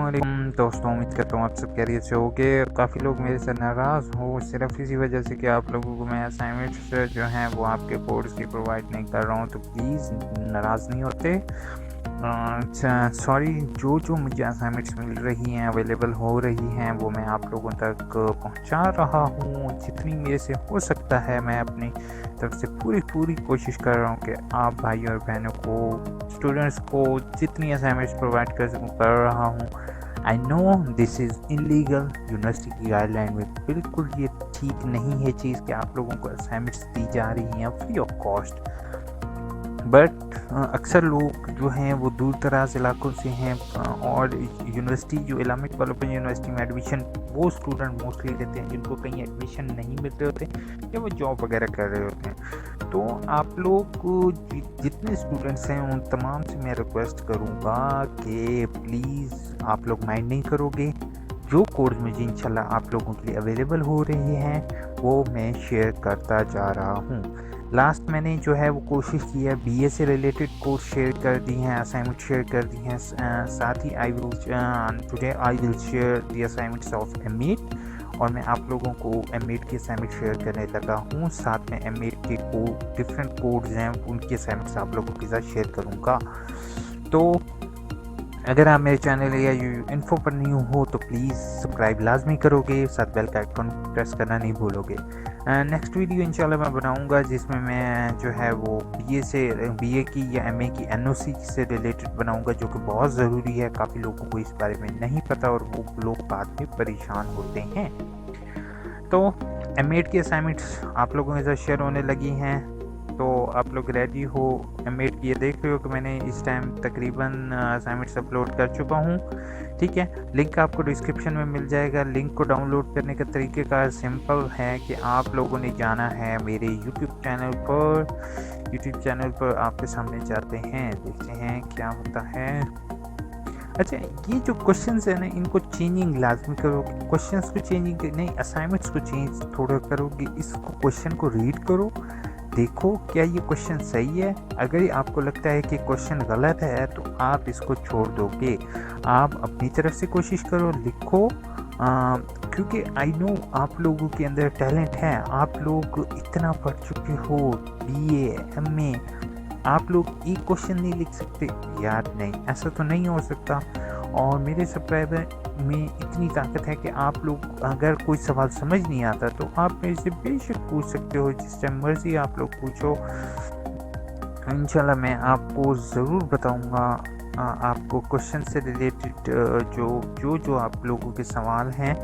अस्सलामुअलैकुम दोस्तों, उम्मीद करता हूँ आप सब खैरियत से होगे। काफ़ी लोग मेरे से नाराज़ हो सिर्फ इसी वजह से कि आप लोगों को मैं असाइनमेंट्स जो हैं वो आपके कोर्स की प्रोवाइड नहीं कर रहा हूँ, तो प्लीज़ नाराज़ नहीं होते। सॉरी, जो मुझे असाइनमेंट्स मिल रही हैं, अवेलेबल हो रही हैं, वो मैं आप लोगों तक पहुंचा रहा हूँ। जितनी मेरे से हो सकता है मैं अपनी तरफ से पूरी कोशिश कर रहा हूँ कि आप भाई और बहनों को, स्टूडेंट्स को जितनी असाइनमेंट्स प्रोवाइड कर सकूँ कर रहा हूँ। I know this is illegal, university की गाइडलाइन में बिल्कुल ये ठीक नहीं है चीज़ कि आप लोगों को असाइनमेंट्स दी जा रही हैं फ्री ऑफ कॉस्ट। बट अक्सर लोग जो हैं वो दूर दराज इलाकों से हैं और यूनिवर्सिटी जो इलामिक डेवलपमेंट यूनिवर्सिटी में एडमिशन वो स्टूडेंट मोस्टली लेते हैं जिनको कहीं एडमिशन नहीं मिल रहे होते या वो जॉब वगैरह कर रहे होते हैं। तो आप लोग जितने स्टूडेंट्स हैं उन तमाम से मैं रिक्वेस्ट करूँगा कि प्लीज़ आप लोग माइंड नहीं करोगे। जो कोर्स मुझे इंशाल्लाह आप लोगों के लिए अवेलेबल हो रहे हैं वो मैं शेयर करता जा रहा हूँ। लास्ट मैंने जो है वो कोशिश की है बीए से रिलेटेड कोर्स शेयर कर दी हैं, असाइनमेंट शेयर कर दी हैं। साथ ही today I will share the assignments of M.ed और मैं आप लोगों को M.ed की असाइनमेंट शेयर करने लगा हूँ। साथ में M.ed के डिफरेंट कोड्स हैं उनके असाइनमेंट्स आप लोगों के साथ शेयर करूँगा। तो अगर आप मेरे चैनल AIOU इन्फो पर न्यू हो तो प्लीज़ सब्सक्राइब लाजमी करोगे, साथ बेल का आइकन प्रेस करना नहीं भूलोगे। नेक्स्ट वीडियो इंशाल्लाह मैं बनाऊंगा जिसमें मैं जो है वो बीए की या MA की NOC से रिलेटेड बनाऊंगा, जो कि बहुत ज़रूरी है। काफ़ी लोगों को इस बारे में नहीं पता और वो लोग बाद में परेशान होते हैं। तो M.ed की असाइनमेंट्स आप लोगों के साथ शेयर होने लगी हैं, तो आप लोग रेडी हो। M.ed की ये देख रहे हो कि मैंने इस टाइम तकरीबन असाइनमेंट्स अपलोड कर चुका हूँ, ठीक है। लिंक आपको डिस्क्रिप्शन में मिल जाएगा। लिंक को डाउनलोड करने का तरीक़ेकार सिंपल है कि आप लोगों ने जाना है मेरे यूट्यूब चैनल पर आपके सामने जाते हैं, देखते हैं क्या होता है। अच्छा, ये जो क्वेश्चंस है ना, इनको चेंजिंग लाजमी करोगे। क्वेश्चंस को चेंजिंग नहीं, असाइनमेंट्स को चेंज थोड़ा करोगे। इसको क्वेश्चन को रीड करो, देखो क्या ये क्वेश्चन सही है। अगर आपको लगता है कि क्वेश्चन गलत है तो आप इसको छोड़ दोगे। आप अपनी तरफ से कोशिश करो, लिखो, क्योंकि आई नो आप लोगों के अंदर टैलेंट है। आप लोग इतना पढ़ चुके हो, BA MA, आप लोग एक क्वेश्चन नहीं लिख सकते यार? नहीं, ऐसा तो नहीं हो सकता। और मेरे सब्सक्राइबर में इतनी ताकत है कि आप लोग अगर कोई सवाल समझ नहीं आता तो आप मेरे से बेशक पूछ सकते हो, जिस टाइम मर्जी आप लोग पूछो। इंशाल्लाह मैं आपको ज़रूर बताऊंगा। आपको क्वेश्चन से रिलेटेड जो आप लोगों के सवाल हैं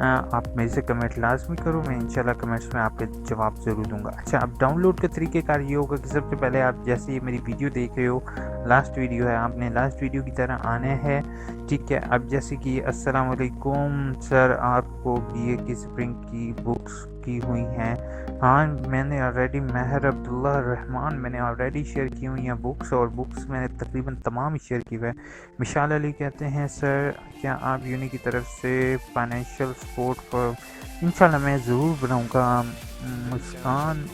आप मेरे से कमेंट लाजमी करो, मैं इंशाल्लाह कमेंट्स में आपके जवाब ज़रूर दूंगा। अच्छा, अब डाउनलोड का तरीक़ेकार ये होगा कि सबसे पहले आप जैसे ये मेरी वीडियो देख रहे हो, लास्ट वीडियो है, आपने लास्ट वीडियो की तरह आना है, ठीक है। अब जैसे कि अस्सलाम वालेकुम सर, आपको BA की स्प्रिंग की बुक्स की हुई हैं? हाँ, मैंने ऑलरेडी महर अब्दुल्ला रहमान मैंने ऑलरेडी शेयर की हुई हैं बुक्स, और बुक्स मैंने तकरीबन तमाम शेयर की हुई है। मिशाल अली कहते हैं सर क्या आप यूनी की तरफ से फाइनेंशियल सपोर्ट पर? इंशाल्लाह मैं ज़रूर बनाऊंगा। मुस्कान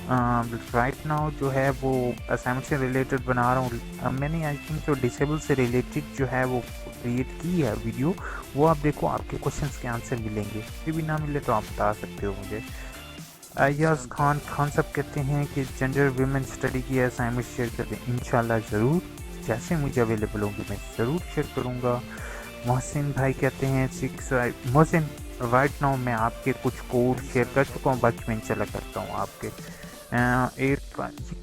राइट नाउ जो है वो असाइनमेंट से रिलेटेड बना रहा हूँ। मैंने आई थिंक जो डिसेबल से रिलेटेड जो है वो क्रिएट की है वीडियो, वो आप देखो, आपके क्वेश्चंस के आंसर मिलेंगे। फिर भी ना मिले तो आप बता सकते हो मुझे। अय्याज खान साहब कहते हैं कि जेंडर वीमेन स्टडी की असाइनमेंट शेयर कर दें। इंशाल्लाह ज़रूर, जैसे मुझे अवेलेबल होंगे मैं ज़रूर शेयर करूँगा। मोहसिन भाई कहते हैं मोहसिन राइट नाउ मैं आपके कुछ कोड शेयर कर चुका हूँ, बाकी मैं इंशाल्लाह करता हूँ आपके। ये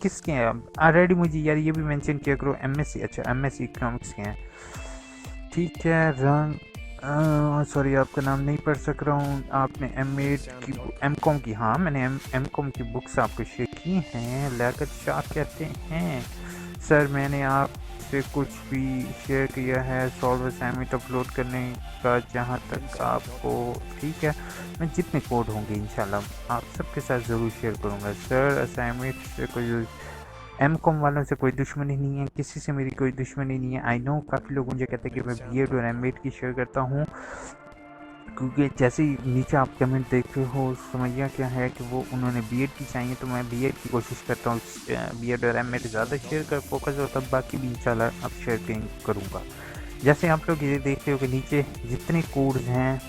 किसके हैं ऑलरेडी? मुझे यार ये भी मेंशन किया करो। MSc, अच्छा MSc इकोनॉमिक्स के हैं, ठीक है। सॉरी आपका नाम नहीं पढ़ सक रहा हूँ। आपने M.ed की M.Com की, हाँ मैंने M.Com की बुक्स आपको शेयर की हैं। लियाकत शाह कहते हैं सर मैंने आपसे कुछ भी शेयर किया है सॉल्व असाइनमेंट अपलोड करने का, जहाँ तक आपको ठीक है, मैं जितने कोड होंगे इंशाल्लाह आप सबके साथ ज़रूर शेयर करूँगा। सर असाइनमेंट से कोई M.Com वालों से कोई दुश्मनी नहीं है, किसी से मेरी कोई दुश्मनी नहीं है। आई नो काफ़ी लोग मुझे कहते हैं कि मैं B.ed और M.ed की शेयर करता हूँ, क्योंकि जैसे ही नीचे आप कमेंट देखते हो समझिए क्या है कि वो उन्होंने B.ed की चाहिए, तो मैं B.ed की कोशिश करता हूँ। B.ed और M.ed ज़्यादा शेयर कर फोकस, और तब बाकी भी इंशाल्लाह अब शेयर करूँगा। जैसे आप लोग ये देख रहे हो कि नीचे जितने कोड्स हैं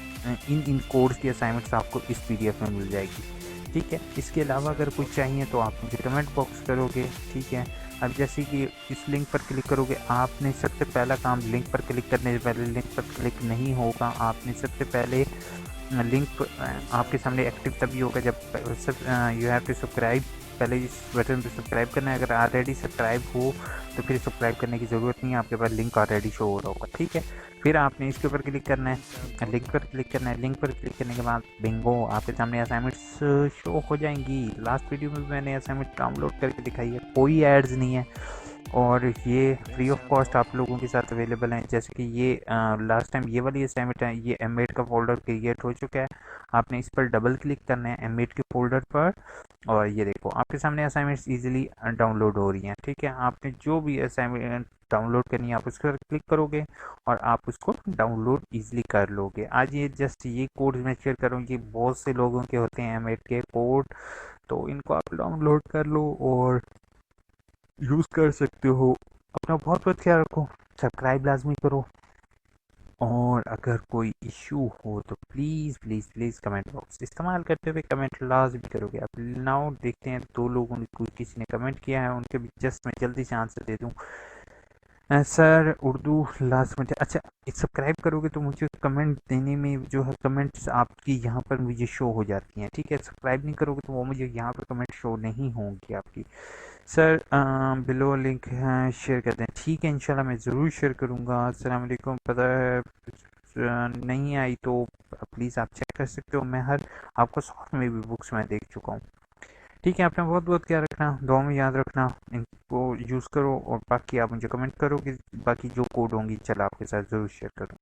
इन कोड्स की असाइनमेंट्स आपको इस पीडीएफ में मिल जाएगी। ठीक है, इसके अलावा अगर कुछ चाहिए तो आप मुझे कमेंट बॉक्स करोगे। ठीक है, अब जैसे कि इस लिंक पर क्लिक करोगे, आपने सबसे पहला काम लिंक पर क्लिक करने से पहले लिंक पर क्लिक नहीं होगा। आपने सबसे पहले लिंक आपके सामने एक्टिव तभी होगा जब यू हैव टू सब्सक्राइब, पहले इस बटन पे सब्सक्राइब करना है। अगर ऑलरेडी सब्सक्राइब हो तो फिर सब्सक्राइब करने की ज़रूरत नहीं है, आपके पास लिंक ऑलरेडी शो हो रहा होगा। ठीक है, फिर आपने इसके ऊपर क्लिक करना है, लिंक पर क्लिक करना है। लिंक पर क्लिक करने के बाद बिंगो आपके सामने असाइनमेंट्स शो हो जाएंगी। लास्ट वीडियो में मैंने असाइनमेंट डाउनलोड करके दिखाई है, कोई एड्स नहीं है और ये फ्री ऑफ कॉस्ट आप लोगों के साथ अवेलेबल हैं। जैसे कि ये लास्ट टाइम ये वाली असाइनमेंट है, ये M.ed का फोल्डर क्रिएट हो चुका है। आपने इस पर डबल क्लिक करना है M.ed के फोल्डर पर और ये देखो आपके सामने असाइनमेंट्स इजीली डाउनलोड हो रही हैं। ठीक है, आपने जो भी असाइनमेंट डाउनलोड करनी है आप उस पर क्लिक करोगे और आप उसको डाउनलोड इजीली कर लोगे। आज ये जस्ट ये कोड मैं शेयर करूँगी, बहुत से लोगों के होते हैं M.ed के कोड, तो इनको आप डाउनलोड कर लो और यूज़ कर सकते हो। अपना बहुत बहुत ख्याल रखो, सब्सक्राइब लाजमी करो और अगर कोई इशू हो तो please please please comment box इस्तेमाल करते हुए कमेंट लाजमी करोगे। अब नाउ देखते हैं, दो लोगों ने किसी ने कमेंट किया है, उनके भी जस्ट मैं जल्दी से आंसर दे दूँ। सर उर्दू लास्ट में, अच्छा सब्सक्राइब करोगे तो मुझे कमेंट देने में जो है कमेंट्स आपकी यहाँ पर मुझे शो हो जाती हैं। ठीक है, सब्सक्राइब नहीं करोगे तो वो मुझे यहाँ पर कमेंट शो नहीं होंगी आपकी। सर बिलो लिंक है, शेयर कर दें। ठीक है, इंशाल्लाह मैं ज़रूर शेयर करूँगा। अस्सलाम वालेकुम। पता है नहीं आई तो प्लीज़ आप चेक कर सकते हो, मैं हर आपको सॉफ्ट में भी बुक्स में देख चुका हूँ। ठीक है, अपना बहुत बहुत ख्याल रखना, दुआ में याद रखना, इनको यूज़ करो और बाकी आप मुझे कमेंट करो कि बाकी जो कोड होंगी चलो आपके साथ ज़रूर शेयर करूँ।